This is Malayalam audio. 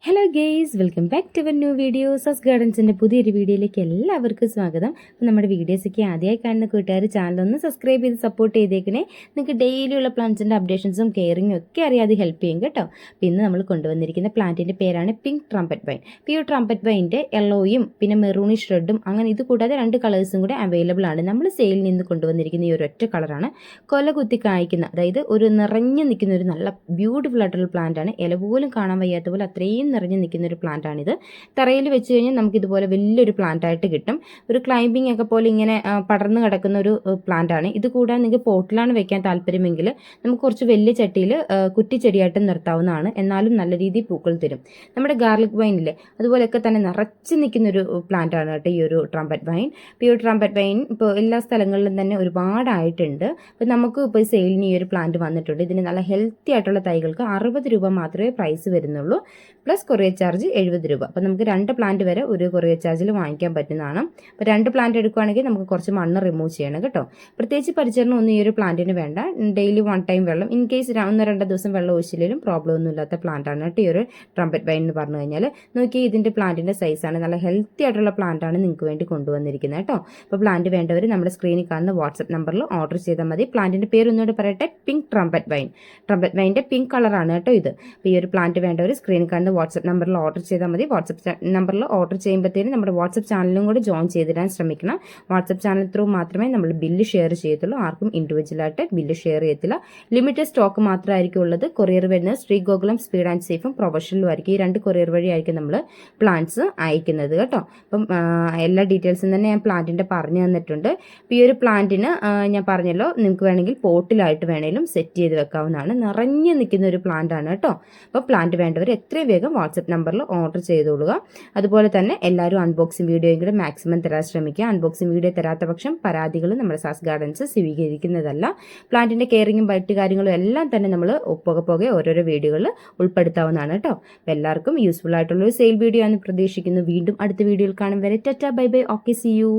Hello guys, welcome back to new video. സസ് ഗാർഡൻസിൻ്റെ പുതിയൊരു വീഡിയോയിലേക്ക് എല്ലാവർക്കും സ്വാഗതം. അപ്പോൾ നമ്മുടെ വീഡിയോസൊക്കെ ആദ്യമായി കാണുന്ന കൂട്ടുകാർ ചാനലൊന്ന് സബ്സ്ക്രൈബ് ചെയ്ത് സപ്പോർട്ട് ചെയ്തേക്കണേ. നിങ്ങൾക്ക് ഡെയിലിയുള്ള പ്ലാന്റ്സിൻ്റെ അപ്ഡേഷൻസും കെയറിങ്ങും ഒക്കെ അറിയാതെ ഹെൽപ്പ് ചെയ്യും കേട്ടോ. അപ്പോൾ ഇന്ന് നമ്മൾ കൊണ്ടുവന്നിരിക്കുന്ന പ്ലാന്റിൻ്റെ പേരാണ് പിങ്ക് ട്രംപറ്റ് വൈൻ. അപ്പോൾ ഈ ട്രംപറ്റ് വൈൻ്റെ യെല്ലോയും പിന്നെ മെറൂണിഷ് റെഡും അങ്ങനെ ഇത് കൂടാതെ 2 കളേഴ്സും കൂടെ അവൈലബിൾ ആണ്. നമ്മൾ സെയിലിൽ നിന്ന് കൊണ്ടുവന്നിരിക്കുന്ന ഈ ഒരൊറ്റ കളറാണ്. കൊല കുത്തി കായ്ക്കുന്ന, അതായത് ഒരു നിറഞ്ഞു നിൽക്കുന്ന ഒരു നല്ല ബ്യൂട്ടിഫുൾ ആയിട്ടുള്ള പ്ലാന്റാണ്. ഇല പോലും കാണാൻ വയ്യാത്ത പോലെ അത്രയും നിറഞ്ഞു നിൽക്കുന്ന ഒരു പ്ലാന്റാണിത്. തറയിൽ വെച്ച് കഴിഞ്ഞാൽ നമുക്കിതുപോലെ വലിയൊരു പ്ലാന്റായിട്ട് കിട്ടും. ഒരു ക്ലൈംബിംഗ് ഒക്കെ പോലെ ഇങ്ങനെ പടർന്നു കിടക്കുന്ന ഒരു പ്ലാന്റാണ്. ഇത് കൂടാതെ നിങ്ങൾക്ക് പോട്ടിലാണ് വെക്കാൻ താല്പര്യമെങ്കിൽ നമുക്ക് കുറച്ച് വലിയ ചട്ടിയിൽ കുറ്റിച്ചെടിയായിട്ട് നിർത്താവുന്നതാണ്. എന്നാലും നല്ല രീതിയിൽ പൂക്കൾ തരും. നമ്മുടെ ഗാർലിക് വൈനില്ലേ, അതുപോലെയൊക്കെ തന്നെ നിറച്ച് നിൽക്കുന്നൊരു പ്ലാന്റാണ് കേട്ടോ ഈ ഒരു ട്രംപറ്റ് വൈൻ. ഇപ്പോൾ ഈ ഒരു ട്രംപറ്റ് വൈൻ ഇപ്പോൾ എല്ലാ സ്ഥലങ്ങളിലും തന്നെ ഒരുപാടായിട്ടുണ്ട്. അപ്പോൾ നമുക്ക് ഇപ്പോൾ സെയിലിന് ഈ ഒരു പ്ലാന്റ് വന്നിട്ടുണ്ട്. ഇതിന് നല്ല ഹെൽത്തി ആയിട്ടുള്ള തൈകൾക്ക് 60 രൂപ മാത്രമേ പ്രൈസ് വരുന്നുള്ളൂ. പ്ലസ് കൊറിയർ ചാർജ് 70 രൂപ. അപ്പോൾ നമുക്ക് 2 പ്ലാന്റ് വരെ ഒരു കൊറിയർ ചാർജിൽ വാങ്ങിക്കാൻ പറ്റുന്നതാണ്. അപ്പോൾ 2 പ്ലാന്റ് എടുക്കുകയാണെങ്കിൽ നമുക്ക് കുറച്ച് മണ്ണ് റിമൂവ് ചെയ്യണം കേട്ടോ. പ്രത്യേകിച്ച് പരിചരണം ഒന്നും ഈ ഒരു പ്ലാന്റിന് വേണ്ട. ഡെയിലി 1 ടൈം വെള്ളം, ഇൻ കേസ് 1-2 ദിവസം വെള്ളം ഒഴിച്ചില്ലെങ്കിലും പ്രോബ്ലം ഒന്നും ഇല്ലാത്ത പ്ലാന്റാണ് കേട്ടോ ഈ ഒരു ട്രംപറ്റ് വൈൻ എന്ന് പറഞ്ഞു കഴിഞ്ഞാൽ. നോക്കി, ഇതിൻ്റെ പ്ലാന്റിൻ്റെ സൈസാണ്. നല്ല ഹെൽത്തി ആയിട്ടുള്ള പ്ലാന്റാണ് നിങ്ങൾക്ക് വേണ്ടി കൊണ്ടുവന്നിരിക്കുന്നത് കേട്ടോ. അപ്പോൾ പ്ലാന്റ് വേണ്ടവർ നമ്മുടെ സ്ക്രീനിൽ കാണുന്ന വാട്സപ്പ് നമ്പറിൽ ഓർഡർ ചെയ്താൽ മതി. പ്ലാന്റിൻ്റെ പേര് ഒന്നുകൂടെ പറയട്ടെ, പിങ്ക് ട്രംപറ്റ് വൈൻ. ട്രംപറ്റ് വൈൻ്റെ പിങ്ക് കളറാണ് കേട്ടോ ഇത്. അപ്പോൾ ഈ ഒരു പ്ലാന്റ് വേണ്ടവർ സ്ക്രീനിൽ കാണുന്ന വാട്സപ്പ് നമ്പറിൽ ഓർഡർ ചെയ്താൽ മതി. വാട്സപ്പ് നമ്പറിൽ ഓർഡർ ചെയ്യുമ്പോഴത്തേനും നമ്മുടെ വാട്സപ്പ് ചാനലും കൂടി ജോയിൻ ചെയ്തിടാൻ ശ്രമിക്കണം. വാട്സപ്പ് ചാനൽ ത്രൂ മാത്രമേ നമ്മൾ ബില്ല് ഷെയർ ചെയ്യത്തുള്ളൂ. ആർക്കും ഇൻഡിവിജ്വലായിട്ട് ബില്ല് ഷെയർ ചെയ്യത്തില്ല. ലിമിറ്റഡ് സ്റ്റോക്ക് മാത്രമായിരിക്കും ഉള്ളത്. കൊറിയർ വരുന്നത് ശ്രീഗോകുലം, സ്പീഡ് ആൻഡ് സേഫും പ്രൊഫഷണലും ആയിരിക്കും. ഈ 2 കൊറിയർ വഴിയായിരിക്കും നമ്മൾ പ്ലാന്റ്സ് അയക്കുന്നത് കേട്ടോ. അപ്പം എല്ലാ ഡീറ്റെയിൽസും തന്നെ ഞാൻ പ്ലാന്റിൻ്റെ പറഞ്ഞു തന്നിട്ടുണ്ട്. അപ്പോൾ ഈ ഒരു പ്ലാന്റിന് ഞാൻ പറഞ്ഞല്ലോ, നിങ്ങൾക്ക് വേണമെങ്കിൽ പോട്ടിലായിട്ട് വേണമെങ്കിലും സെറ്റ് ചെയ്ത് വെക്കാവുന്നതാണ്. നിറഞ്ഞു നിൽക്കുന്ന ഒരു പ്ലാന്റ് ആണ് കേട്ടോ. അപ്പോൾ പ്ലാന്റ് വേണ്ടവർ എത്രയും വേഗം വാട്സപ്പ് നമ്പറിൽ ഓർഡർ ചെയ്തോളുക. അതുപോലെ തന്നെ എല്ലാവരും അൺബോക്സിംഗ് വീഡിയോയും കൂടെ മാക്സിമം തരാൻ ശ്രമിക്കുക. അൺബോക്സിംഗ് വീഡിയോ തരാത്ത പക്ഷം പരാതികൾ നമ്മുടെ സാസ് ഗാർഡൻസ് സ്വീകരിക്കുന്നതല്ല. പ്ലാന്റിൻ്റെ കെയറിങ്ങും മറ്റ് കാര്യങ്ങളും എല്ലാം തന്നെ നമ്മൾ പോകെ ഓരോരോ വീഡിയോകളിൽ ഉൾപ്പെടുത്താവുന്നതാണ് കേട്ടോ. അപ്പോൾ എല്ലാവർക്കും യൂസ്ഫുൾ ആയിട്ടുള്ള ഒരു സെയിൽ വീഡിയോ ആണ് പ്രതീക്ഷിക്കുന്നു. വീണ്ടും അടുത്ത വീഡിയോയിൽ കാണും വരെ tata bye bye. Okay, see U.